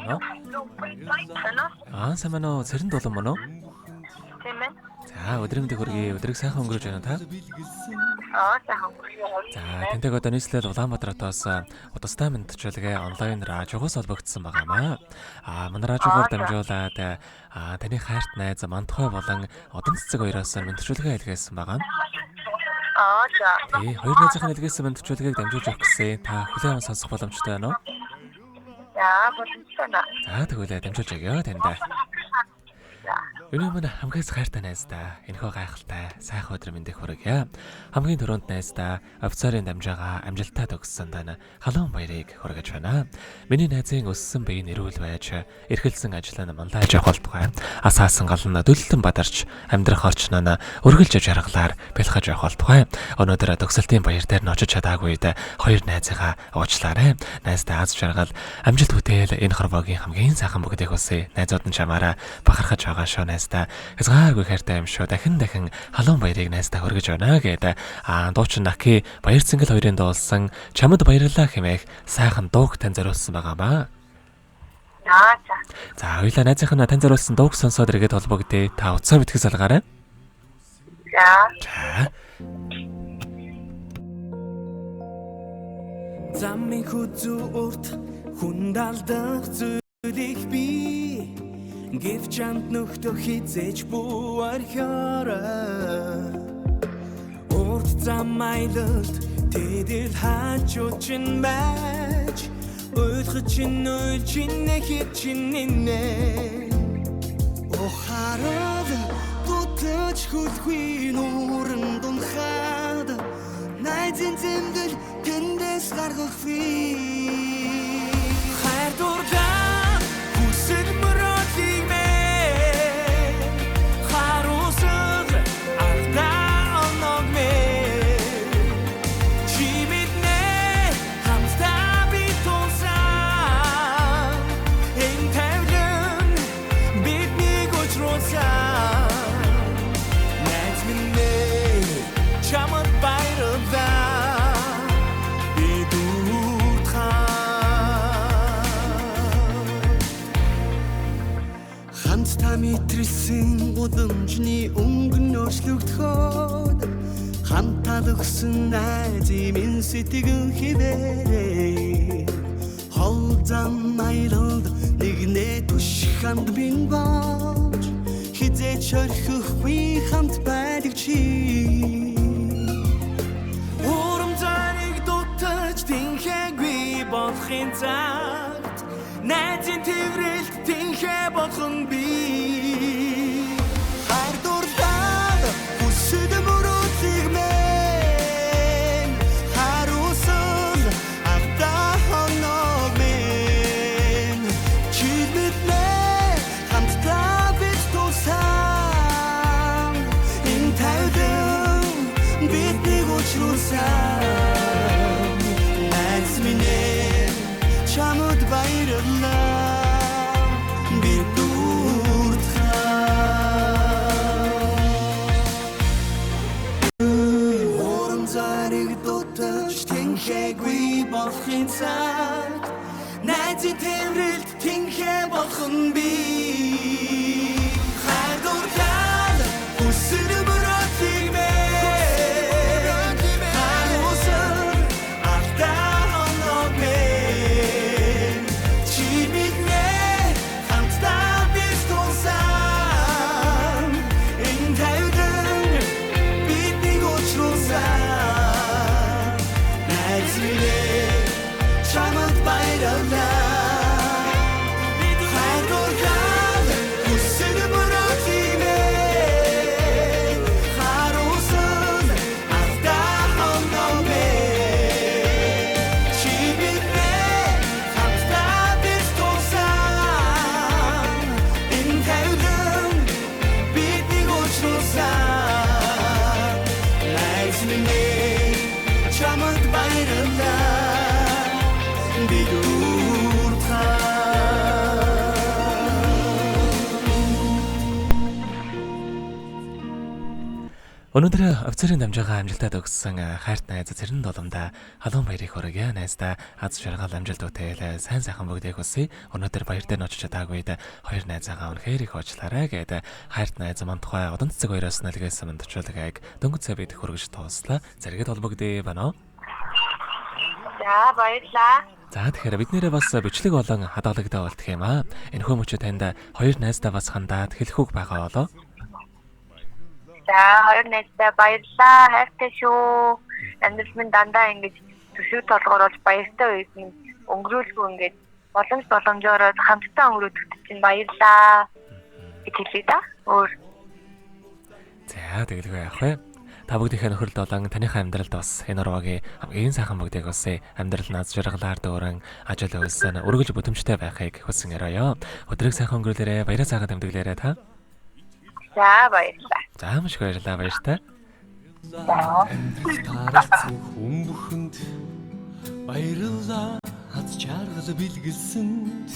байна уу? Сайн байна уу? Цэрэн дулан мөн үү? Тийм ээ. За, өдрийн мэндийг хүргэе. Өдрийг сайхан өнгөрөөж байна та? Сайхан өнгөрөё. За, тэнтэйг одоо нийслэл Улаанбаатар хотоос удастай мэдчилгээ онлайн радиогоос холбогдсон байгаамаа. Манай радиогоор дамжуулаад таны хайрт найз Мантухай болон Одон цэцэг хоёроос мэдчилгээ илгээсэн байгаа. За. Тий, хоёр найзынхаа илгээсэн мэдчилгээг дамжуулж өгөх гэсэн та хүлээн аван сонсох боломжтой байна уу? Боломжтой байна. За, тэгвэл дамжуулж өгье танд. Өнөө мань хамгийн хайртай найздаа энэхүү гайхалтай сайхан өдрийн мэндийг хүргье. Хамгийн түрүүнд найздаа офицерын дамжаагаа амжилттай төгссөн тань халуун баярыг хүргэж байна. Миний найзын өссөн биеийн эрүүл байж эрхэлсэн ажлаа манлайж явах болтугай. Асаасан гал нь дөлөлтөн бадарч амьдрах орчноо нь өргөлж жаргалаар бэлхэж явах болтугай. Өнөөдөр төгсөлтийн баяр дээр нь очиж чадаагүй үед хоёр найзыгаа уучлаарай. Найздаа аз жаргал амжилт бүтээл энэ хорвогийн хамгийн сайхан бүгдийг хүсье. Найзууд нь чамаараа бахархаж байгаа шүү найздаа. Хязгааргүй хайртай юм шүү. Дахин халуун баярыг найздаа хүргэж байна гэдэг. Дуучин Наки баяр цэнгэл хоёрын дуулсан чамд баярлалаа хэмээх сайхан дууг тань зориулсан байгаамаа. За, хоёулаа найзынх нь тань зориулсан дууг сонсоод иргэд холбогдъё. Та утсаа битгий салгаарай. За. Замын хүзүү урт хүндалдах зүйлих би гэвч амт нөхтө хизээж буурхаараа урт зам айлт тэдэл хажууд чин байж өдгөж чин хит чин нэ охарад гутж хүлгүй нуурын дунхад найзын зэмдэл тэндээс гаргах би хайр дуртай хүсэл мөрөдлийг мэ харусаг алдаа оног мэ чи мэднэ хамтдаа би тулсан энэ тавлын бидний гочросан найз минь чамд баярлалаа би хамтдаа мэтрсэн удамжны өнгөн өршлөгдөхөд хамтдаа өгсөн найзын минь сэтгэн хിവэрээ хол зам айлд нэгнээ түш хамт бин бааж хизээч орхихгүй хамт байдаг чи урамжаарыг дутаж тэнхээгүй болохын цагт найзын тэрэлт тэнхээ болгон би хайр дуртай хүсэл мөрөдлийг мэн харуусал алдаа хоног мэн чи мэднэ хамтдаа бид тулсан энэ тавилан бидний гочросан найз минь чамд баярлалаа би тэнхээгүй болохын цагт найзын тэрэлт тэнхээ болгон би хайр дуртай хүсэл мөрөдлийг мэ харуусал алдаа оног мэ чи мэднэ хамтдаа бид тулсан энэ тавилан бидний гочросан чамд баярлалаа хайр дуртай Өнөөдөр офицерын дамжаагаа амжилтад өгсөн хайрт найз Цэрэн Доломда халуун баярыг хүргье. Найздаа аз жаргал амжилт үтэл сайн сайхан бүгдийг хүсье. Өнөөдөр баяр дээр очиж чадаагүй хоёр найзаагаа үнэхээр их уучлаарай гэдэг хайрт найз манд тухай одон цэцэг хоёроос нэлгээсэн мандчуулагайг дөнгөж цай бид хүргэж тууслаа. Зэрэгэд холбогдъё байна уу? За баярлаа. За тэгэхээр бид нэрээ бас бичлэг болон хадгалагтай болдох юм аа. Энэхүү мөчөө танд хоёр найздаа бас хандаад хэлэх үг байгаа болоо. За хоёр найздаа баярлаа. Хайртай шүү. Амьдрал минь дандаа ингэж төсөв толгоор болж баяртай үед нь өнгөрүүлгүй ингэж боломжоор хамтдаа өнгөрөөдөг чинь баярлаа. гэж хэлээ да. Өөр. За тэгэлгүй яах вэ? Та бүгдийнхээ нөхөрлөлд болон таныхаа амьдралд бас энэ урвагийн хамгийн сайхан бүгдийг усээ амьдрал наз жаргалаар дөөрөн ажил үйлсэн өргөж бүтэмжтэй байхыг хүсэн өрөөё. Өдрийг сайхан өнгөрүүлээрэ, баяраа сайхан тэмдэглээрэ та. За баярлалаа. За маш их баярлалаа, баяртай. Таралцсан хүн бүхэнд баярлалаа. Хаз чаргал бэлгэлсэнд